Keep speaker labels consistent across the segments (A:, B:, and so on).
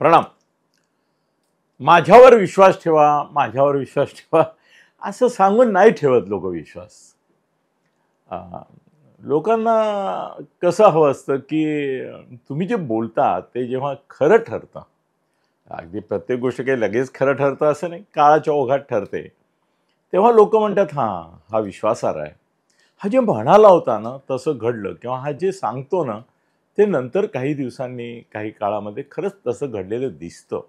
A: प्रणाम. माझ्यावर विश्वास ठेवा, माझ्यावर विश्वास ठेवा असं सांगून नाही ठेवत लोक विश्वास. लोकांना कसं हवं असतं की तुम्ही जे बोलता ते जेव्हा खरं ठरतं, अगदी प्रत्येक गोष्ट काही लगेच खरं ठरतं असं नाही, काळाच्या ओघात ठरते, तेव्हा लोक म्हणतात हा विश्वासार्ह आहे. हा जे म्हणाला होता ना तसं घडलं, किंवा हा जे सांगतो ना ते नंतर काही दिवसांनी काही काळामध्ये खरंच तसं घडलेलं दिसतं,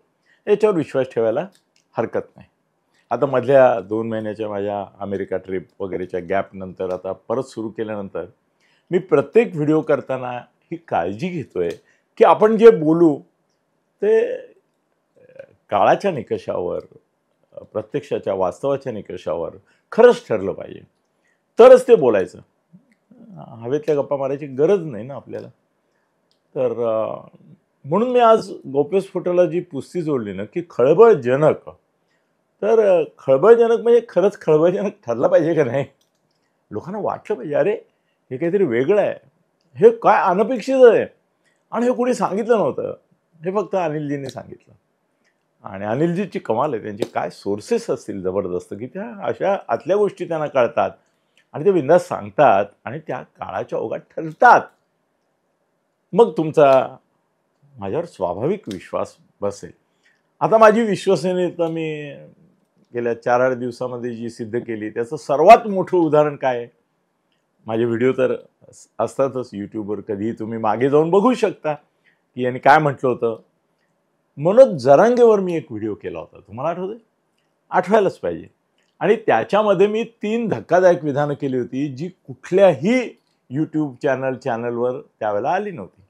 A: याच्यावर विश्वास ठेवायला हरकत नाही. आता मधल्या 2 महिन्याच्या माझ्या अमेरिका ट्रिप वगैरेच्या गॅपनंतर आता परत सुरू केल्यानंतर मी प्रत्येक व्हिडिओ करताना ही काळजी घेतोय की आपण जे बोलू ते काळाच्या निकषावर, प्रत्यक्षाच्या वास्तवाच्या निकषावर खरंच ठरलं पाहिजे, तरच ते बोलायचं. हवेतल्या गप्पा मारायची गरज नाही ना आपल्याला. तर म्हणून मी आज गौप्यस्फोटाला जी पुस्ती जोडली ना की खळबळजनक, तर खळबळजनक म्हणजे खरंच खळबळजनक ठरलं पाहिजे का नाही. लोकांना वाटलं पाहिजे अरे हे काहीतरी वेगळं आहे, हे काय अनपेक्षित आहे, आणि हे कोणी सांगितलं नव्हतं, हे फक्त अनिलजींनी सांगितलं. आणि अनिलजीची कमाल आहे, त्यांचे काय सोर्सेस असतील जबरदस्त की त्या अशा आतल्या गोष्टी त्यांना कळतात आणि ते बिनधास्त सांगतात आणि त्या काळाच्या ओघात ठरतात. मग तुमचा माझ्यावर स्वाभाविक विश्वास बसेल. आता माझी विश्वसनीयता मी गेल्या 4-8 दिवसामध्ये जी सिद्ध केली त्याचं सर्वात मोठं उदाहरण काय आहे. माझे व्हिडिओ तर असतातच यूट्यूबवर, कधीही तुम्ही मागे जाऊन बघू शकता की यांनी काय म्हटलं होतं. मनोज जरांगेवर मी एक व्हिडिओ केला होता, तुम्हाला आठवते? आठवायलाच पाहिजे. आणि त्याच्यामध्ये मी 3 धक्कादायक विधानं केली होती जी कुठल्याही यूट्यूब चॅनलवर त्यावेळेला आली नव्हती.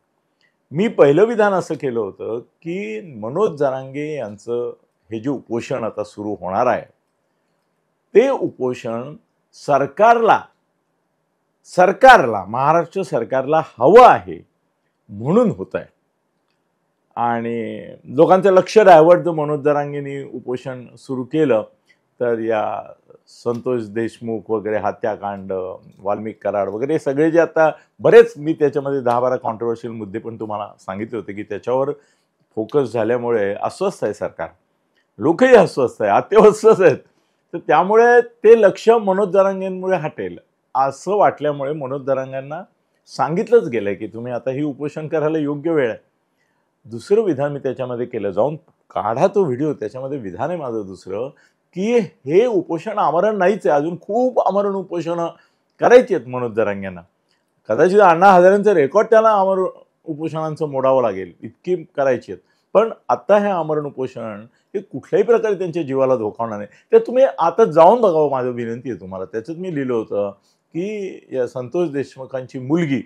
A: मी पहिलं विधान असं केलं होतं की मनोज जरांगे यांचं हे जे उपोषण आता सुरू होणार आहे ते उपोषण सरकारला महाराष्ट्र सरकारला हवं आहे म्हणून होत आहे. आणि लोकांचं लक्ष डायव्हर्ट जर मनोज जरांगेंनी उपोषण सुरू केलं तर या संतोष देशमुख वगैरे हत्याकांड, वाल्मिक कराड वगैरे सगळे जे आता बरेच, मी त्याच्यामध्ये 10-12 कॉन्ट्रोवर्शियल मुद्दे पण तुम्हाला सांगितले होते की त्याच्यावर फोकस झाल्यामुळे अस्वस्थ आहे सरकार, लोकही अस्वस्थ आहे, अत्यवस्थ आहेत. तर त्यामुळे ते लक्ष मनोज जरांगेंमुळे हटेल असं वाटल्यामुळे मनोज जरांगेंना सांगितलंच गेलं की तुम्ही आता ही उपोषण करायला योग्य वेळ आहे. दुसरं विधान मी त्याच्यामध्ये केलं, जाऊन काढा तो व्हिडिओ, त्याच्यामध्ये विधान आहे माझं दुसरं की हे उपोषण आमरण नाहीच आहे, अजून खूप आमरण उपोषणं करायची आहेत मनोज जरांगेंना. कदाचित अण्णा हजारेंचं रेकॉर्ड त्याला आमरण उपोषणांचं मोडावं लागेल, इतकी करायची आहेत. पण आता हे आमरण उपोषण हे कुठल्याही प्रकारे त्यांच्या जीवाला धोकावणार नाही. ते तुम्ही आता जाऊन बघावं, माझं विनंती आहे तुम्हाला. त्याच्यात मी लिहिलं होतं की या संतोष देशमुखांची मुलगी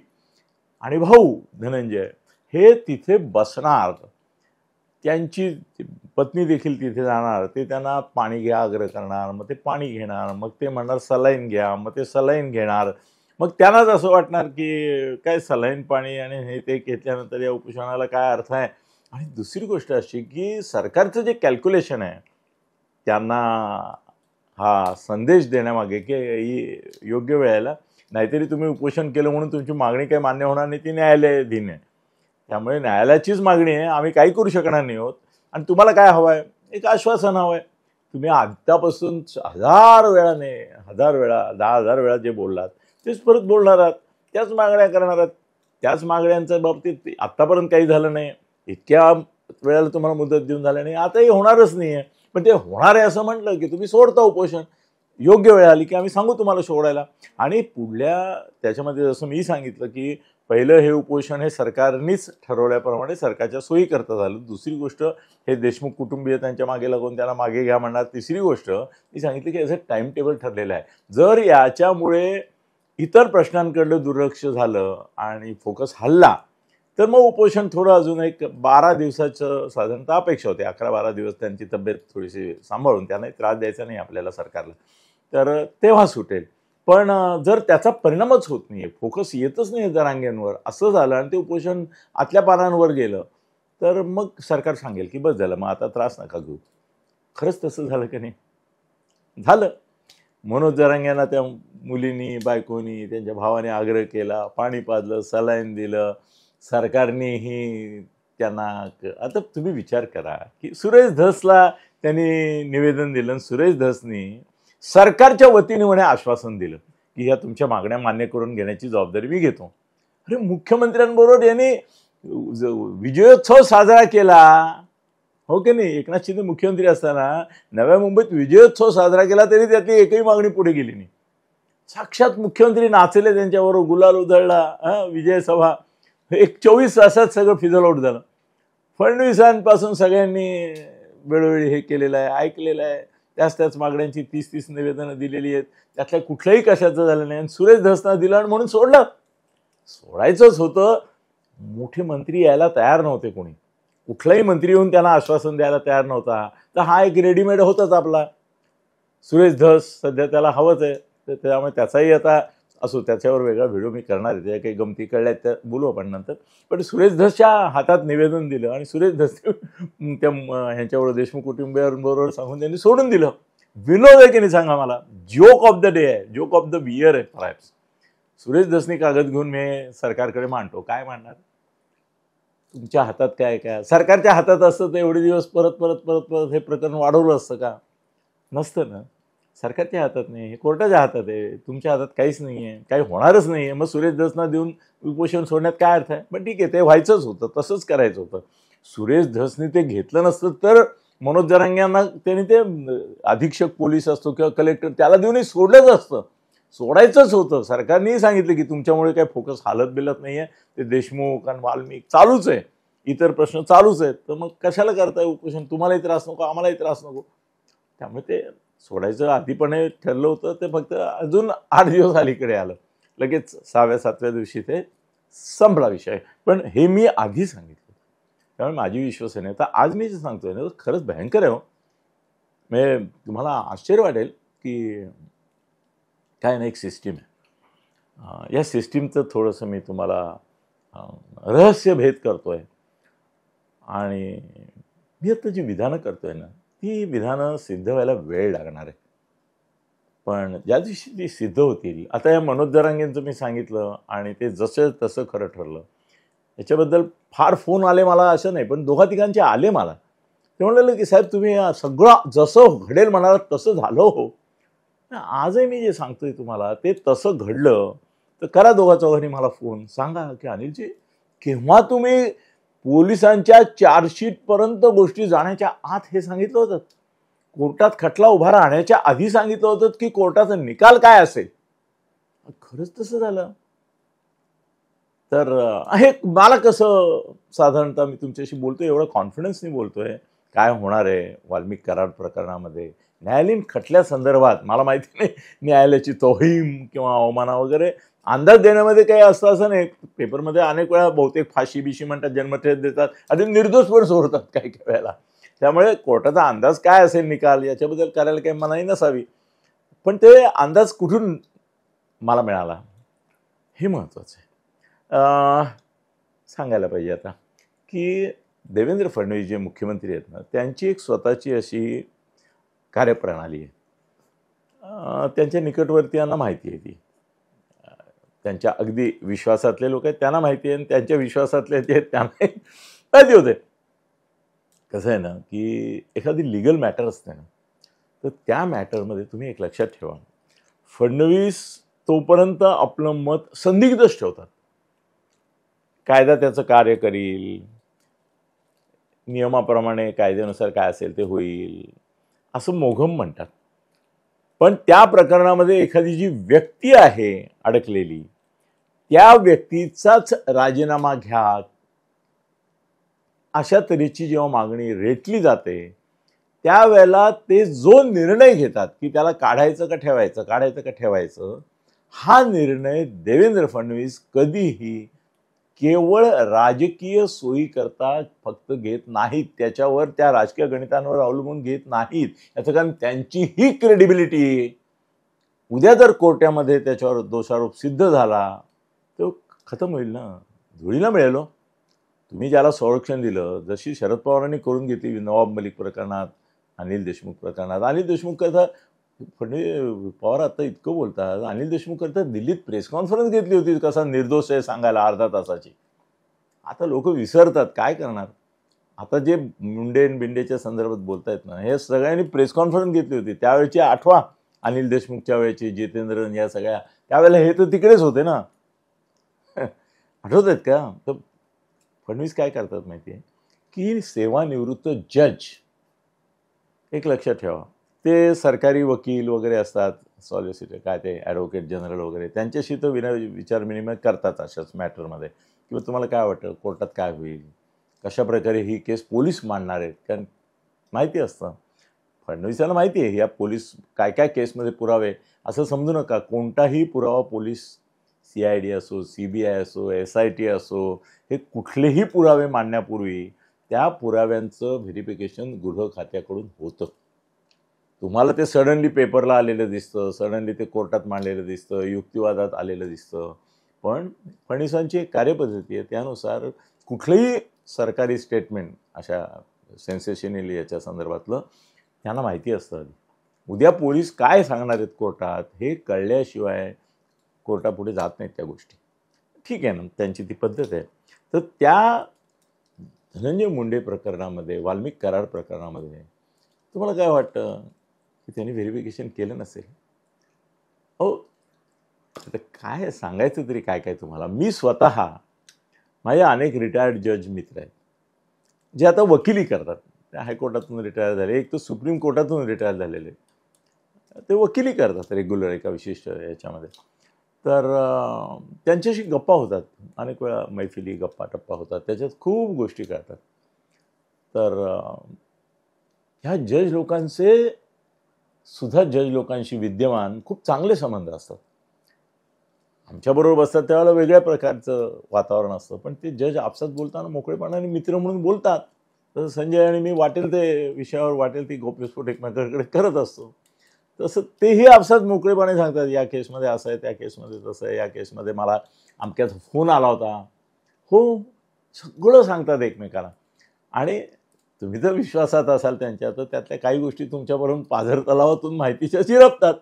A: आणि भाऊ धनंजय हे तिथे बसणार, त्यांची पत्नी देखील तिथे जाणार, ते त्यांना पाणी घ्या आग्रह करणार, मग ते पाणी घेणार, मग ते म्हणणार सलाईन घ्या, मग ते सलाईन घेणार, मग त्यांनाच असं वाटणार की काय सलाईन पाणी आणि हे ते घेतल्यानंतर या उपोषणाला काय अर्थ आहे. आणि दुसरी गोष्ट अशी की सरकारचं जे कॅल्क्युलेशन आहे त्यांना हा संदेश देण्यामागे की योग्य वेळेला, नाहीतरी तुम्ही उपोषण केलं म्हणून तुमची मागणी काही मान्य होणार नाही, ती न्यायालयाधीन आहे, त्यामुळे न्यायालयाचीच मागणी आहे, आम्ही काही करू शकणार नाही आहोत. आणि तुम्हाला काय हवं आहे, एक आश्वासन हवं आहे. तुम्ही आत्तापासून 1000 वेळा 10,000 वेळा जे बोललात तेच परत बोलणार आहात, त्याच मागण्या करणार आहात. त्याच मागण्यांच्या बाबतीत आत्तापर्यंत काही झालं नाही, इतक्या वेळेला तुम्हाला मुदत देऊन झालं नाही, आताही होणारच नाही आहे. पण ते होणार आहे असं म्हटलं की तुम्ही सोडता उपोषण, योग्य वेळ आली की आम्ही सांगू तुम्हाला सोडायला. आणि पुढल्या त्याच्यामध्ये जसं मी सांगितलं की पहिलं हे उपोषण हे सरकारनेच ठरवल्याप्रमाणे सरकारच्या सोयीकरता झालं. दुसरी गोष्ट हे देशमुख कुटुंबीय त्यांच्या मागे लागून त्याला मागे घ्या म्हणणार. तिसरी गोष्ट मी सांगितली की याचं टाइम टेबल ठरलेलं आहे. जर याच्यामुळे इतर प्रश्नांकडलं दुर्लक्ष झालं आणि फोकस हलला तर मग उपोषण थोडं अजून एक 12 दिवसाचं साधारणतः अपेक्षा होते. 11-12 दिवस त्यांची तब्येत थोडीशी सांभाळून, त्यांनाही त्रास द्यायचा नाही आपल्याला सरकारला, तर तेव्हा सुटेल. पण जर त्याचा परिणामच होत नाही आहे, फोकस येतच नाही जरांगेंवर, असं झालं आणि ते उपोषण आतल्या पानांवर गेलं तर मग सरकार सांगेल की बस झालं, मग आता त्रास नका घेऊ. खरंच तसं झालं की नाही? झालं. मनोज जरांगेंना त्या मुलीनी, बायकोनी, त्यांच्या भावाने आग्रह केला, पाणी पाजलं, सलाईन दिलं, सरकारनेही त्यांना आता तुम्ही विचार करा की सुरेश धसला त्यांनी निवेदन दिलं आणि सुरेश धसनी सरकारच्या वतीने म्हणे आश्वासन दिलं की ह्या तुमच्या मागण्या मान्य करून घेण्याची जबाबदारी मी घेतो. अरे मुख्यमंत्र्यांबरोबर यांनी विजयोत्सव साजरा केला, हो की नाही? एकनाथ शिंदे मुख्यमंत्री असताना नव्या मुंबईत विजयोत्सव साजरा केला तरी त्यातली एकही मागणी पुढे गेली नाही. साक्षात मुख्यमंत्री नाचले त्यांच्याबरोबर, गुलाल उधळला, विजय सभा, एक 24 तासात सगळं फिजल आउट झालं. फडणवीसांपासून सगळ्यांनी वेळोवेळी हे केलेलं आहे, ऐकलेलं आहे, त्याच मागण्यांची 30 निवेदनं दिलेली आहेत, त्यातल्या कुठल्याही कशाचं झालं नाही. आणि सुरेश धसना दिलं आणि म्हणून सोडलं. सोडायचंच होतं. मोठे मंत्री यायला तयार नव्हते, कोणी कुठलाही मंत्री येऊन त्यांना आश्वासन द्यायला तयार नव्हता. तर हा एक रेडीमेड होताच आपला सुरेश धस, सध्या त्याला हवंच आहे. तर त्यामुळे त्याचाही आता असो, त्याच्यावर वेगळा व्हिडिओ मी करणार आहे, त्या काही गमती कळल्या त्या बोलू आपण नंतर. पण सुरेश धसच्या हातात निवेदन दिलं आणि सुरेश धस त्या ह्यांच्याबरोबर देशमुख कुटुंबियांबरोबर सांगून त्यांनी सोडून दिलं. विनोद आहे की नाही सांगा मला? जोक ऑफ द डे आहे, जोक ऑफ द इयर आहे परहॅप्स. सुरेश धसनी कागद घेऊन मी सरकारकडे मांडतो. काय मांडणार? तुमच्या हातात काय काय? सरकारच्या हातात असतं तर एवढे दिवस परत परत परत परत हे प्रकरण वाढवलं असतं का? नसतं ना. सरकारच्या हातात नाही, हे कोर्टाच्या हातात आहे. तुमच्या हातात काहीच नाही आहे, काही होणारच नाही आहे. मग सुरेश धसना देऊन उपोषण सोडण्यात काय अर्थ आहे? पण ठीक आहे, ते व्हायचंच होतं, तसंच करायचं होतं. सुरेश धसनी ते घेतलं नसतं तर मनोज जरांगे त्यांनी ते अधीक्षक पोलीस असतो किंवा कलेक्टर त्याला देऊनही सोडलंच असतं. सोडायचंच होतं. सरकारनेही सांगितलं की तुमच्यामुळे काही फोकस हालत बिलत नाही आहे, ते देशमुख आणि वाल्मिक चालूच आहे, इतर प्रश्न चालूच आहेत, तर मग कशाला करताय उपोषण? तुम्हालाही त्रास नको, आम्हालाही त्रास नको. त्यामुळे ते सोडायचं आधीपणे ठरलं होतं. ते फक्त अजून 8 दिवस अलीकडे आलं. लगेच 6व्या-7व्या दिवशी ते संपला विषय. पण हे मी आधी सांगितलं, त्यामुळे माझी विश्वसनीयता आज मी जे सांगतोय ना खरंच भयंकर आहे. हो, म्हणजे तुम्हाला आश्चर्य वाटेल की काय ना, एक सिस्टीम आहे. या सिस्टीमचं थोडंसं मी तुम्हाला रहस्यभेद करतोय. आणि मी आता जी विधानं करतोय ना, ती विधानं सिद्ध व्हायला वेळ लागणार आहे. पण ज्या दिवशी ती सिद्ध होतील, आता या मनोज जरांगेंचं मी सांगितलं आणि ते जसं तसं खरं ठरलं. याच्याबद्दल फार फोन आले मला असं नाही, पण दोघा-तिघांचे आले मला. ते म्हणाले की साहेब तुम्ही सगळं जसं घडेल म्हणालात तसं झालं हो. आजही मी जे सांगतोय तुम्हाला ते तसं घडलं. तर करा दोघा-चौघांनी मला फोन, सांगा की अनिलजी केव्हा तुम्ही पोलिसांच्या चार्जशीटपर्यंत गोष्टी जाण्याच्या आत हे सांगितलं होतं? कोर्टात खटला उभा राहण्याच्या आधी सांगितलं होतं की कोर्टाचा निकाल काय असेल? खरंच तसं झालं. तर हे मला कसं साधारणतः मी तुमच्याशी बोलतोय एवढं कॉन्फिडन्सनी बोलतोय, काय होणार आहे वाल्मिक कराड प्रकरणामध्ये न्यायालयीन खटल्यासंदर्भात मला माहिती नाही. न्यायालयाची तोहीम किंवा अवमाना वगैरे अंदाज देण्यामध्ये काही असतं असं नाही. पेपरमध्ये अनेक वेळा बहुतेक फाशी बिशी म्हणतात, जन्मठेप देतात, आणि निर्दोष पण सोडतात काही काही वेळेला. त्यामुळे कोर्टाचा अंदाज काय असेल निकाल याच्याबद्दल करायला काही मनाई नसावी. पण ते अंदाज कुठून मला मिळाला हे महत्त्वाचं आहे. सांगायला पाहिजे आता की देवेंद्र फडणवीस जे मुख्यमंत्री आहेत ना, त्यांची एक स्वतःची अशी कार्यप्रणाली आहे. त्यांच्या निकटवर्तीयांना माहिती आहे ती. त्यांच्या अगदी विश्वासातले लोक आहेत त्यांना माहिती आहे, आणि त्यांच्या विश्वासातले जे त्यांना माहिती होते. कसं आहे ना की एखादी लिगल मॅटर असते ना, तर त्या मॅटरमध्ये तुम्ही एक लक्षात ठेवा, फडणवीस तोपर्यंत आपलं मत संदिग्धच ठेवतात. कायदा त्याचं कार्य करील, नियमाप्रमाणे कायद्यानुसार काय असेल ते होईल असं मोघम म्हणतात. पण त्या प्रकरणामध्ये एखादी जी व्यक्ती आहे अडकलेली, त्या व्यक्तीचाच राजीनामा घ्या अशा तऱ्हेची जेव्हा मागणी रेटली जाते, त्यावेळेला ते जो निर्णय घेतात की त्याला काढायचं का ठेवायचं, काढायचं का ठेवायचं, हा निर्णय देवेंद्र फडणवीस कधीही केवळ राजकीय सोयीकरता फक्त घेत नाहीत, त्याच्यावर त्या राजकीय गणितांवर अवलंबून घेत नाहीत. याचं कारण त्यांची ही क्रेडिबिलिटी, उद्या जर कोर्टामध्ये त्याच्यावर दोषारोप सिद्ध झाला तर खतम होईल ना, धुळीला मिळेल. तुम्ही ज्याला संरक्षण दिलं, जशी शरद पवारांनी करून घेतली नवाब मलिक प्रकरणात, अनिल देशमुख प्रकरणात. अनिल देशमुख करता फडणवीस पवार आता इतकं बोलतात, अनिल देशमुख करता दिल्लीत प्रेस कॉन्फरन्स घेतली होती कसा निर्दोष आहे सांगायला अर्धा तासाची. आता लोक विसरतात, काय करणार. आता जे मुंडे बिंडेच्या संदर्भात बोलतायत ना, हे सगळ्यांनी प्रेस कॉन्फरन्स घेतली होती त्यावेळेची. आठवा अनिल देशमुखच्या वेळेची, जितेंद्रन, या सगळ्या त्यावेळेला हे तर तिकडेच होते ना. आठवत आहेत का. तर फडणवीस काय करतात माहिती आहे की सेवानिवृत्त जज, एक लक्षात ठेवा, ते सरकारी वकील वगैरे असतात, सॉलिसिटर काय ते ॲडव्होकेट जनरल वगैरे, त्यांच्याशी तर विचार विनिमय करतात अशाच मॅटरमध्ये, किंवा तुम्हाला काय वाटतं कोर्टात काय होईल, कशा प्रकारे ही केस पोलीस मांडणार आहेत. कारण माहिती असतं फडणवीसांना, माहिती आहे या पोलीस काय काय केसमध्ये पुरावे. असं समजू नका कोणताही पुरावा पोलीस, CID असो, CBI असो, SIT असो, हे कुठलेही पुरावे मांडण्यापूर्वी त्या पुराव्यांचं व्हेरिफिकेशन गृह खात्याकडून होतं. तुम्हाला ते सडनली पेपरला आलेलं दिसतं, सडनली ते कोर्टात मांडलेलं दिसतं, युक्तिवादात आलेलं दिसतं. पण फडणवीसांची एक कार्यपद्धती आहे, त्यानुसार कुठलंही सरकारी स्टेटमेंट अशा सेन्सेशनल याच्या संदर्भातलं त्यांना माहिती असतं. उद्या पोलीस काय सांगणार आहेत कोर्टात हे कळल्याशिवाय कोर्टापुढे जात नाहीत त्या गोष्टी. ठीक आहे ना, त्यांची ती पद्धत आहे. तर त्या धनंजय मुंडे प्रकरणामध्ये, वाल्मिक करार प्रकरणामध्ये तुम्हाला काय वाटतं की त्यांनी व्हेरिफिकेशन केलं नसेल? हो, आता काय सांगायचं तरी काय काय तुम्हाला. मी स्वतः, माझे अनेक रिटायर्ड जज मित्र आहेत जे आता वकिली करतात. ते हायकोर्टातून रिटायर झाले, एक तर सुप्रीम कोर्टातून रिटायर झालेले, ते वकिली करतात रेग्युलर एका विशिष्ट याच्यामध्ये. तर त्यांच्याशी गप्पा होतात, अनेक वेळा मैफिली गप्पा टप्पा होतात, त्याच्यात खूप गोष्टी करतात. तर ह्या जज लोकांचे सुद्धा जज लोकांशी विद्यमान खूप चांगले संबंध असतात. आमच्याबरोबर बसतात त्यावेळेला वेगळ्या प्रकारचं वातावरण असतं, पण ते जज आपसात बोलताना मोकळेपणाने मित्र म्हणून बोलतात. तसं संजय आणि मी वाटेल ते विषयावर वाटेल ती गौप्यस्फोट एकमेकांकडे करत असतो, तसं तेही आपसात मोकळेपणे सांगतात, या केसमध्ये असं आहे, त्या केसमध्ये तसं आहे, या केसमध्ये मला अमक्याचा फोन आला होता. हो, सगळं सांगतात एकमेकाला. आणि तुम्ही जर विश्वासात असाल त्यांच्या, तर त्यातल्या काही गोष्टी तुमच्याबरोबर पाझर तलावातून माहितीच्या शिरपतात.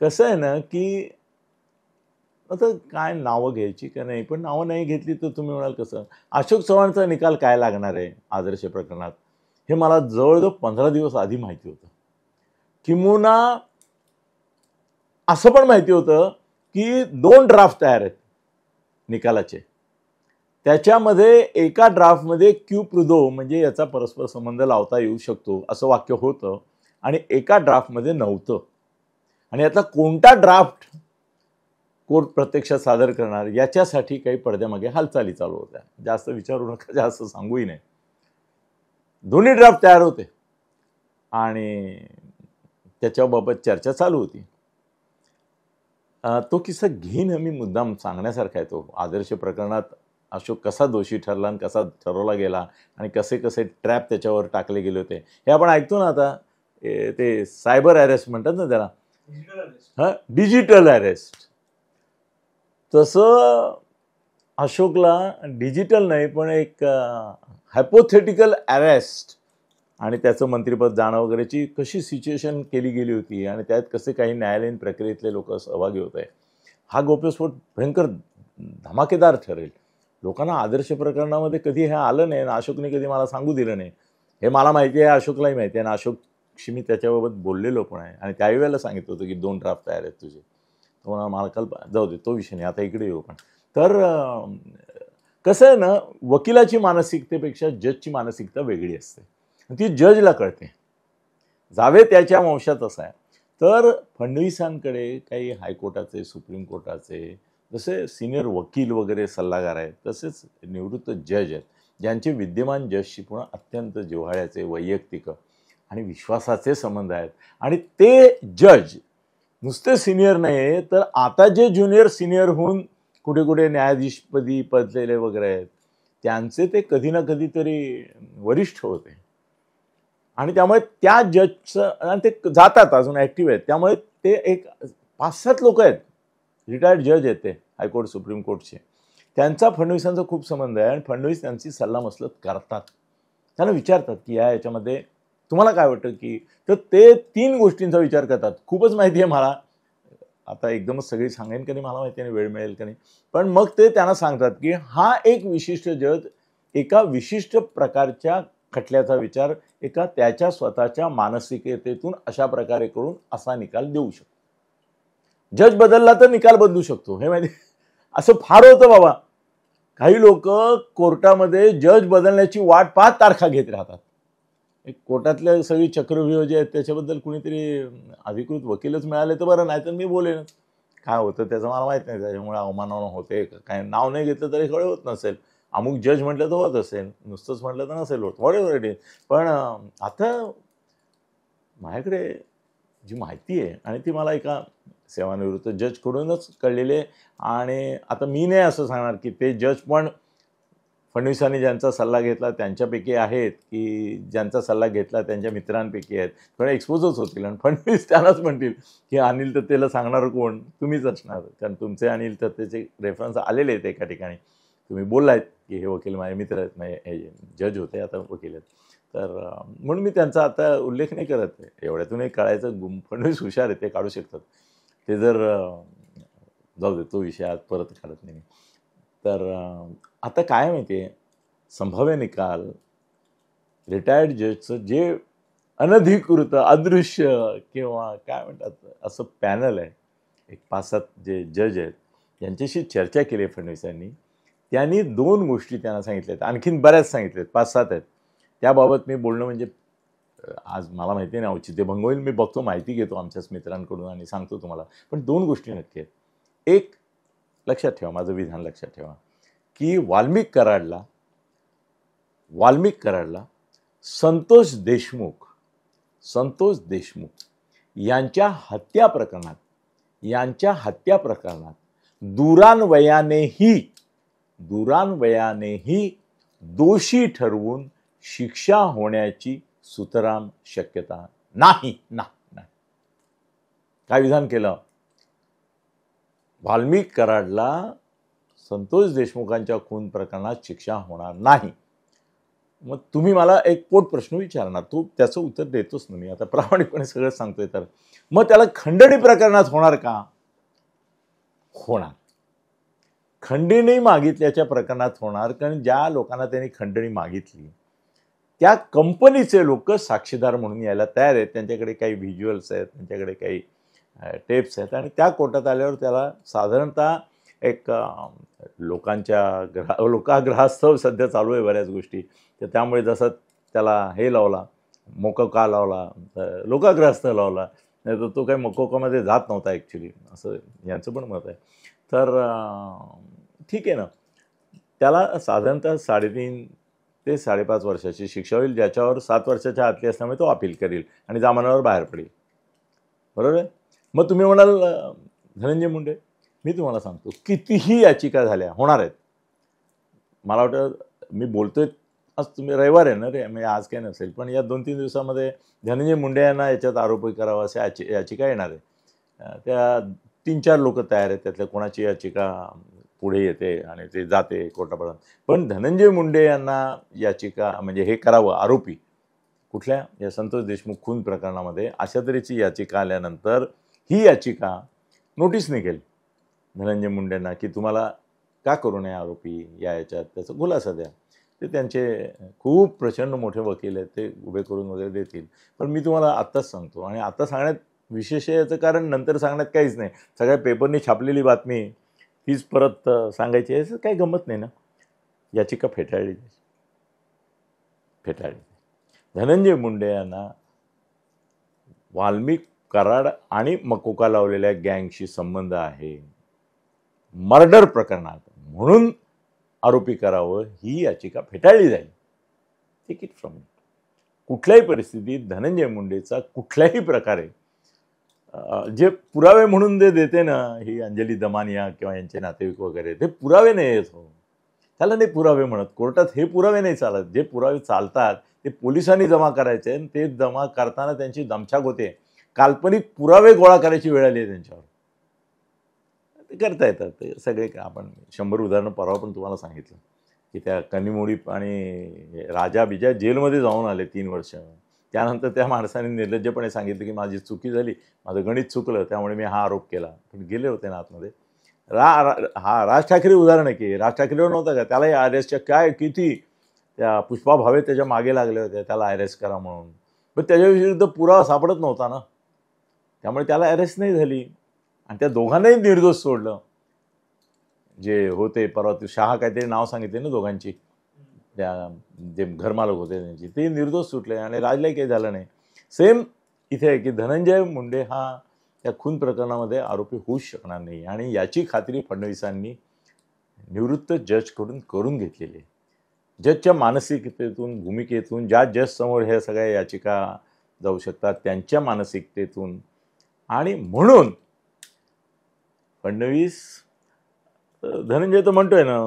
A: कसं आहे ना की आता काय नावं घ्यायची का नाही, पण नावं नाही घेतली तर तुम्ही म्हणाल कसं. अशोक चव्हाणचा निकाल काय लागणार आहे आदर्श प्रकरणात हे मला जवळजवळ 15 दिवस आधी माहिती होतं. किंबहुना असं पण माहिती होतं की 2 ड्राफ्ट तयार आहेत निकालाचे. त्याच्यामध्ये एका ड्राफ्टमध्ये क्यू प्रुदो म्हणजे याचा परस्पर संबंध लावता येऊ शकतो असं वाक्य होतं, आणि एका ड्राफ्टमध्ये नव्हतं. आणि यातला कोणता ड्राफ्ट कोर्ट प्रत्यक्षात सादर करणार याच्यासाठी काही पडद्यामागे हालचाली चालू होत्या. जास्त विचारू नका, जास्त सांगूही नाही. दोन्ही ड्राफ्ट तयार होते आणि त्याच्याबाबत चर्चा चालू होती. तो किस्सा घेईन मी, मुद्दाम सांगण्यासारखा आहे तो. आदर्श प्रकरणात अशोक कसा दोषी ठरला आणि कसा ठरवला गेला आणि कसे कसे ट्रॅप त्याच्यावर टाकले गेले होते हे आपण ऐकतो ना. आता ते सायबर अरेस्ट म्हणतात ना त्याला, डिजिटल अरेस्ट. तसं अशोकला डिजिटल नाही पण एक हायपोथेटिकल अरेस्ट आणि त्याचं मंत्रिपद जाणं वगैरेची कशी सिच्युएशन केली गेली होती आणि त्यात कसे काही न्यायालयीन प्रक्रियेतले लोक सहभागी होत आहे. हा गौप्यस्फोट भयंकर धमाकेदार ठरेल. लोकांना आदर्श प्रकरणामध्ये कधी हे आलं नाही आणि अशोकने कधी मला सांगू दिलं नाही. हे मला माहिती आहे, अशोकलाही माहिती आहे आणि अशोकशी मी त्याच्याबाबत बोललेलो पण आहे आणि त्याही वेळेला सांगितलं होतं की 2 ड्राफ्ट तयार आहेत तुझे. तो मला कल्पना, जाऊ दे तो विषय नाही, आता इकडे येऊ. पण तर कसं आहे ना, वकिलाची मानसिकतेपेक्षा जजची मानसिकता वेगळी असते, ती जजला कळते. जावे त्याच्या वंशात असं आहे. तर फडणवीसांकडे काही हायकोर्टाचे, सुप्रीम कोर्टाचे जसे सिनियर वकील वगैरे सल्लागार आहेत, तसेच निवृत्त जज आहेत ज्यांचे विद्यमान जजशी पुन्हा अत्यंत जिव्हाळ्याचे, वैयक्तिक आणि विश्वासाचे संबंध आहेत. आणि ते जज नुसते सिनियर नाही, तर आता जे ज्युनियर सिनियर होऊन कुठे कुठे न्यायाधीशपदी पदलेले वगैरे आहेत त्यांचे ते कधी ना कधीतरी वरिष्ठ होते. आणि त्यामुळे त्या जजचं, आणि ते जातात अजून ॲक्टिव्ह आहेत, त्यामुळे ते एक 5-7 लोक आहेत रिटायर्ड जज आहेत ते हायकोर्ट सुप्रीम कोर्टचे. त्यांचा फडणवीसांचा खूप संबंध आहे आणि फडणवीस त्यांची सल्लामसलत करतात. त्यांना विचारतात की याच्यामध्ये तुम्हाला काय वाटतं की, तर ते 3 गोष्टींचा विचार करतात. खूपच माहिती आहे मला, आता एकदमच सगळी सांगेन की नाही मला माहिती नाही, वेळ मिळेल का नाही, पण मग ते त्यांना सांगतात की हा एक विशिष्ट जज एका विशिष्ट प्रकारच्या खटल्याचा विचार एका त्याच्या स्वतःच्या मानसिकतेतून अशा प्रकारे करून असा निकाल देऊ शकतो. जज बदलला तर निकाल बदलू शकतो, हे माहिती. असं फार होतं बाबा. काही लोक कोर्टामध्ये जज बदलण्याची वाट पाहत तारखा घेत राहतात. कोर्टातल्या सगळी चक्रव्यूह जे आहेत त्याच्याबद्दल कुणीतरी अधिकृत वकीलच मिळाले तर बरं, नाही तर मी बोलेन. काय होतं त्याचं मला माहित नाही, त्याच्यामुळे अवमानना होते काय, नाव नाही घेतलं तरी कळ होत नसेल, अमुक जज म्हटलं तर होत असेल, नुसतंच म्हटलं तर नसेल होत, व्हॉटएव्हर इट इज. पण आता माझ्याकडे जी माहिती आहे आणि ती मला एका सेवानिवृत्त जजकडूनच कळलेली आहे. आणि आता मी नाही असं सांगणार की ते जज पण फडणवीसांनी ज्यांचा सल्ला घेतला त्यांच्यापैकी आहेत की ज्यांचा सल्ला घेतला त्यांच्या मित्रांपैकी आहेत, पण एक्सपोजच होतील आणि फडणवीस त्यांनाच म्हणतील की अनिल दत्तेला सांगणार कोण, तुम्हीच असणार, कारण तुमचे अनिल दत्तेचे रेफरन्स आलेले आहेत एका ठिकाणी. तुम्ही बोललायत की हे वकील माझे मित्र आहेत, म्हणजे हे जज होते आता वकील आहेत. तर म्हणून मी त्यांचा आता उल्लेख नाही करत. एवढ्यातूनही कळायचं फडणवीस हुशार आहे, ते काढू शकतात. ते जर जाऊ दे, तो विषय आज परत काढत नाही. तर आता काय माहिती आहे, संभाव्य निकाल रिटायर्ड जजचं जे अनधिकृत अदृश्य किंवा काय म्हणतात असं पॅनल आहे, एक 5-7 जे जज आहेत यांच्याशी चर्चा केली फडणवीसांनी. त्यांनी 2 गोष्टी त्यांना सांगितल्यात, आणखीन बऱ्याच सांगितल्यात, 5-7 आहेत. त्याबाबत मी बोलणं म्हणजे आज मला माहिती नाही औचित्यभंग होईल, मी बघतो, माहिती घेतो आमच्याच मित्रांकडून आणि सांगतो तुम्हाला. पण 2 गोष्टी नक्की आहेत. एक लक्षात ठेवा, माझं विधान लक्षात ठेवा की वाल्मिक कराडला संतोष देशमुख यांच्या हत्या प्रकरणात दुरान्वयानेही दोषी ठरवून शिक्षा होण्याची सुतराम शक्यता नाही. काय विधान केलं? वाल्मिक कराडला संतोष देशमुखांच्या खून प्रकरणात शिक्षा होणार नाही. मग तुम्ही मला एक पोट प्रश्न विचारणार, तो त्याचं उत्तर देतोच ना मी, आता प्रामाणिकपणे सगळं सांगतोय. तर मग त्याला खंडणी प्रकरणात होणार का? होणार. खंडणी मागितल्याच्या प्रकरणात होणार, कारण ज्या लोकांना त्यांनी खंडणी मागितली त्या कंपनीचे लोक साक्षीदार म्हणून यायला तयार आहेत. त्यांच्याकडे काही व्हिज्युअल्स आहेत, त्यांच्याकडे काही टेप्स आहेत, आणि त्या कोर्टात आल्यावर त्याला साधारणतः एक लोकाग्रहास्तव सध्या चालू आहे बऱ्याच गोष्टी, तर त्यामुळे जसं त्याला हे लावला, मोकोका लावला, लोकाग्रहास्तव लावला, नाही तर तो काही मोकोकामध्ये जात नव्हता ॲक्च्युली, असं यांचं पण मत आहे. तर ठीक आहे ना, त्याला साधारणतः 3.5 ते 5.5 वर्षाची शिक्षा होईल, ज्याच्यावर 7 वर्षाच्या आतली असल्यामुळे तो अपील करेल आणि जामिनावर बाहेर पडेल. बरोबर आहे? मग तुम्ही म्हणाल धनंजय मुंडे, मी तुम्हाला सांगतो कितीही याचिका झाल्या होणार आहेत. मला वाटतं मी बोलतोय आज, तुम्ही रविवार आहे ना रे, म्हणजे आज काय नसेल, पण या 2-3 दिवसामध्ये धनंजय मुंडे यांना याच्यात आरोपी करावा अशा याचिका येणार आहे. त्या 3-4 लोक तयार आहेत, त्यातल्या कोणाची याचिका पुढे येते आणि ते जाते कोर्टापर्यंत. पण धनंजय मुंडे यांना याचिका म्हणजे हे करावं, आरोपी कुठल्या या संतोष देशमुख खून प्रकरणामध्ये अशा तऱ्हेची याचिका आल्यानंतर ही याचिका नोटीस निघेल धनंजय मुंडेंना की तुम्हाला का करू नये आरोपी याच्यात, त्याचा खुलासा द्या. ते त्यांचे खूप प्रचंड मोठे वकील आहेत, ते उभे करून वगैरे देतील. पण मी तुम्हाला आत्ताच सांगतो, आणि आता सांगण्यात विशेष याचं कारण नंतर सांगण्यात काहीच नाही, सगळ्या पेपरनी छापलेली बातमी हीच परत सांगायची, याचं काही गंमत नाही ना. याचिका फेटाळली. धनंजय मुंडे यांना वाल्मिक कराड आणि मकोका लावलेल्या गँगशी संबंध आहे मर्डर प्रकरणात, म्हणून आरोपी करावं, ही याचिका फेटाळली जाईल. Take it from me. कुठल्याही परिस्थितीत धनंजय मुंडेचा कुठल्याही प्रकारे जे पुरावे म्हणून जे देते ना ही अंजली दमानिया किंवा यांचे नातेवाईक वगैरे, ते पुरावे नाही आहेत. हो, त्याला नाही पुरावे म्हणत, कोर्टात हे पुरावे नाही चालत. जे पुरावे चालतात ते पोलिसांनी जमा करायचे, आणि ते जमा करताना त्यांची दमछाक होते. काल्पनिक पुरावे गोळा करायची वेळ आली आहे त्यांच्यावर, ते करता येतात. ते सगळे आपण 100 उदाहरणं परवा पण तुम्हाला सांगितलं की त्या कनिमोडी आणि राजा बिजा जेलमध्ये जाऊन आले 3 वर्ष, त्यानंतर त्या माणसाने निर्लज्जपणे सांगितलं की माझी चुकी झाली, माझं गणित चुकलं, त्यामुळे मी हा आरोप केला. पण गेले होते ना आतमध्ये. हा राज ठाकरे उदाहरण आहे की राज ठाकरेवर नव्हता का, त्यालाही आरएसच्या काय किती त्या पुष्पा भावे त्याच्या मागे लागले होते त्याला अरेस्ट करा म्हणून, पण त्याच्या विरुद्ध पुरावा सापडत नव्हता ना, त्यामुळे त्याला अरेस्ट नाही झाली. आणि त्या दोघांनाही निर्दोष सोडलं. जे होते परवा ते शहा काहीतरी नाव सांगितले ना दोघांची, त्या जे घरमालक होते त्यांची, ते निर्दोष सुटले आणि राजलाही काही झालं नाही. सेम इथे आहे की धनंजय मुंडे हा त्या खून प्रकरणामध्ये आरोपी होऊच शकणार नाही आणि याची खात्री फडणवीसांनी निवृत्त जजकडून करून घेतलेली आहे. जजच्या मानसिकतेतून, भूमिकेतून, ज्या जजसमोर ह्या सगळ्या याचिका जाऊ शकतात त्यांच्या मानसिकतेतून. आणि म्हणून फडणवीस, धनंजय तर म्हणतोय ना,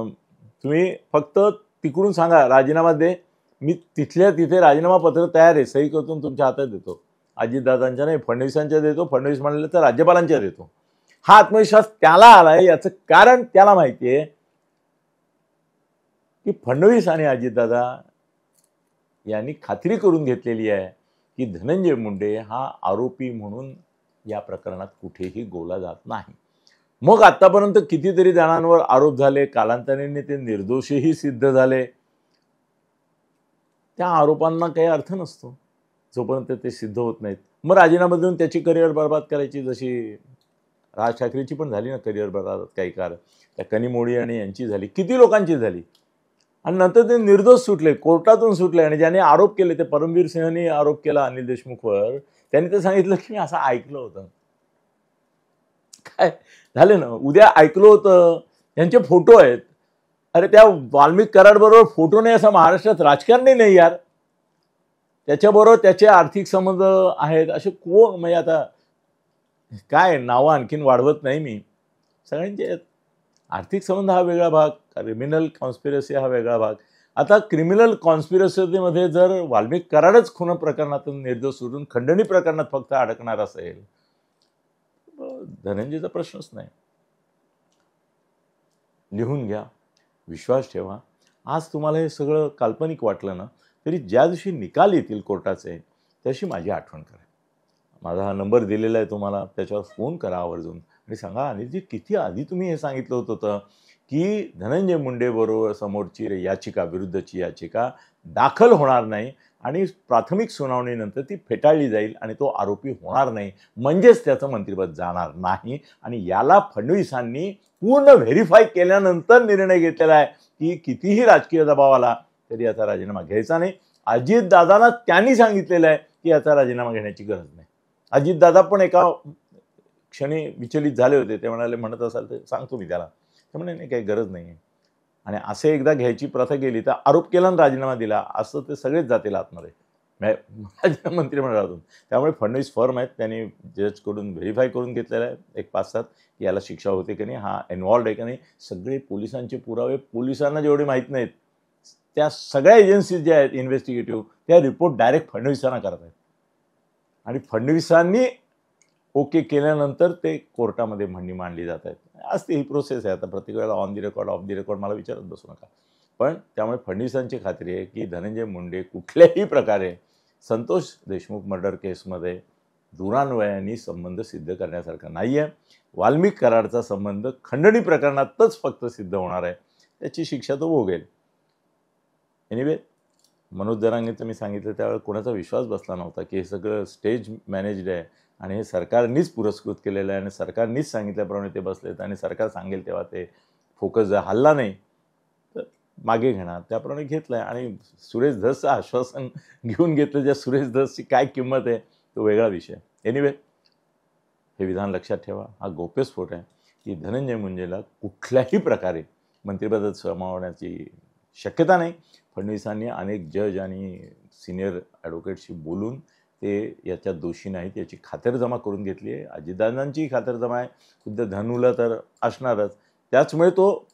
A: तुम्ही फक्त तिकडून सांगा राजीनामा दे, मी तिथल्या तिथे राजीनामा पत्र तयार आहे, सही करतो तुमच्या हातात देतो. अजितदादांच्या नाही, फडणवीसांच्या देतो. फडणवीस म्हणाले तर राज्यपालांच्या देतो. हा आत्मविश्वास त्याला आलाय. याचं कारण त्याला माहिती आहे की फडणवीस आणि अजितदादा यांनी खात्री करून घेतलेली आहे की धनंजय मुंडे हा आरोपी म्हणून या प्रकरणात कुठेही गोवला जात नाही. मग आतापर्यंत कितीतरी जणांवर आरोप झाले, कालांतराने ते निर्दोषही सिद्ध झाले. त्या आरोपांना काही अर्थ नसतो जोपर्यंत ते सिद्ध होत नाहीत. मग राजीनामा देऊन त्याची करिअर बर्बाद करायची, जशी राज ठाकरेची पण झाली ना करिअर बर्बाद काही काळ, त्या कनिमोडी आणि यांची झाली, किती लोकांची झाली. आणि नंतर ते निर्दोष सुटले, कोर्टातून सुटले. आणि ज्याने आरोप केले, ते परमवीर सिंहने आरोप केला अनिल देशमुखवर, त्यांनी ते सांगितलं की मी असं ऐकलं होतं. काय झालं ना, उद्या ऐकलं होतं, त्यांचे फोटो आहेत. अरे त्या वाल्मिक कराडबरोबर फोटो नाही असं महाराष्ट्रात राजकारणी नाही यार. त्याच्याबरोबर त्याचे आर्थिक संबंध आहेत असे कोण, म्हणजे आता काय नावं आणखीन वाढवत नाही मी, सगळ्यांचे आर्थिक संबंध हा वेगळा भाग, क्रिमिनल कॉन्स्पिरसी हा वेगळा भाग. आता क्रिमिनल कॉन्स्पिरसीमध्ये जर वाल्मिक कराडच खून प्रकरणातून निर्दोष सोडून खंडणी प्रकरणात फक्त अडकणार असेल, धनंजयचा प्रश्नच नाही. लिहून घ्या, विश्वास ठेवा. आज तुम्हाला हे सगळं काल्पनिक वाटलं ना, तरी ज्या दिवशी निकाल येतील कोर्टाचे त्याशी माझी आठवण करा. माझा हा नंबर दिलेला आहे तुम्हाला, त्याच्यावर फोन करा आवर्जून आणि सांगा अनिलजी किती आधी तुम्ही हे सांगितलं होतं की धनंजय मुंडे बरोबर समोरची याचिका, विरुद्धची याचिका दाखल होणार नाही आणि प्राथमिक सुनावणीनंतर ती फेटाळली जाईल आणि तो आरोपी होणार नाही, म्हणजेच त्याचं मंत्रिपद जाणार नाही. आणि याला फडणवीसांनी पूर्ण व्हेरीफाय केल्यानंतर निर्णय घेतलेला आहे की कितीही राजकीय दबाव आला तरी याचा राजीनामा घ्यायचा नाही. अजितदादांना त्यांनी सांगितलेलं आहे की याचा राजीनामा घेण्याची गरज नाही. अजितदादा पण एका क्षणी विचलित झाले होते. ते म्हणाले, म्हणत असाल तर सांगतो मी त्याला. ते म्हणे नाही, काही गरज नाही आहे. आणि असे एकदा घ्यायची प्रथा गेली तर आरोप केला आणि राजीनामा दिला असं ते सगळेच जातील आतमध्ये मंत्रिमंडळातून. त्यामुळे फडणवीस फर्म आहेत. त्यांनी जजकडून व्हेरीफाय करून घेतलेलं आहे एक 5-7 की याला शिक्षा होते की नाही, हा इन्व्हॉल्ड आहे की नाही. सगळे पोलिसांचे पुरावे पोलिसांना जेवढे माहीत नाहीत त्या सगळ्या एजन्सीज ज्या आहेत इन्व्हेस्टिगेटिव्ह, त्या रिपोर्ट डायरेक्ट फडणवीसांना करत आहेत. आणि फडणवीसांनी ओके केल्यानंतर ते कोर्टामध्ये म्हणणी मांडली जात आहेत. असते ही प्रोसेस आहे. आता प्रत्येक वेळेला on the record, of the record मला विचारत बसू नका. पण त्यामुळे फडणवीसांची खात्री आहे की धनंजय मुंडे कुठल्याही प्रकारे संतोष देशमुख मर्डर केसमध्ये दुरान्वयाने संबंध सिद्ध करण्यासारखा नाही आहे. वाल्मिक कराडचा संबंध खंडणी प्रकरणातच फक्त सिद्ध होणार आहे. त्याची शिक्षा तो भोगेल. एनिवे, मनोज जरांगेचं मी सांगितलं त्यावेळेला कोणाचा विश्वास बसला नव्हता की हे सगळं स्टेज मॅनेज्ड आहे आणि हे सरकारनीच पुरस्कृत केलेलं आहे आणि सरकारनीच सांगितल्याप्रमाणे ते बसलेत आणि सरकार सांगेल तेव्हा ते फोकस जर हल्ला नाही तर मागे घेणार, त्याप्रमाणे घेतलं आहे. आणि सुरेश धसचं आश्वासन घेऊन घेतलं. ज्या सुरेश धसची काय किंमत आहे तो वेगळा विषय. एनिवे, हे विधान लक्षात ठेवा. हा गौप्यस्फोट आहे की धनंजय मुंडेला कुठल्याही प्रकारे मंत्रिपदात सामावण्याची शक्यता नाही. फडणवीसांनी अनेक जज आणि सिनियर ॲडव्होकेटशी बोलून ते याच्यात दोषी नाहीत याची खातरजमा करून घेतली आहे. अजितदादांची खातरजमा आहे, खुद्द धनूला तर असणारच. त्याचमुळे तो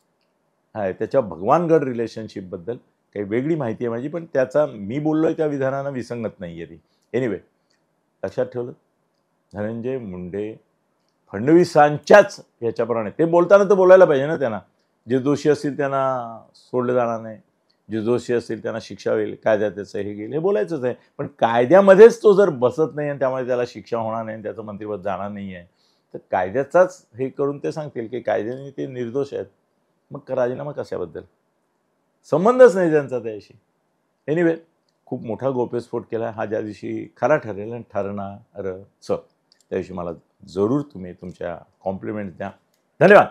A: आहे त्याच्या भगवानगड रिलेशनशिपबद्दल काही वेगळी माहिती आहे माझी, पण त्याचा मी बोललो आहे त्या विधानानं विसंगत नाही आहे ती. एनिवे, लक्षात ठेवलं, धनंजय मुंडे फडणवीसांच्याच याच्याप्रमाणे ते बोलताना तर बोलायला पाहिजे ना त्यांना. जे दोषी असतील त्यांना सोडलं जाणार नाही, जे दोषी असतील त्यांना शिक्षा होईल, कायद्यात त्याचं हे घेईल, हे बोलायचंच आहे. पण कायद्यामध्येच तो जर बसत नाही आणि त्यामुळे त्याला शिक्षा होणार नाही, त्याचं मंत्रिपद जाणार नाही आहे, तर कायद्याचाच हे करून ते सांगतील की कायद्याने ते निर्दोष आहेत, मग राजीनामा कशाबद्दल? संबंधच नाही त्यांचा त्याशी. एनिवे, खूप मोठा गौप्यस्फोट केला. हा ज्या दिवशी खरा ठरेल आणि ठरणारच, त्या दिवशी मला जरूर तुम्ही तुमच्या कॉम्प्लिमेंट द्या. धन्यवाद.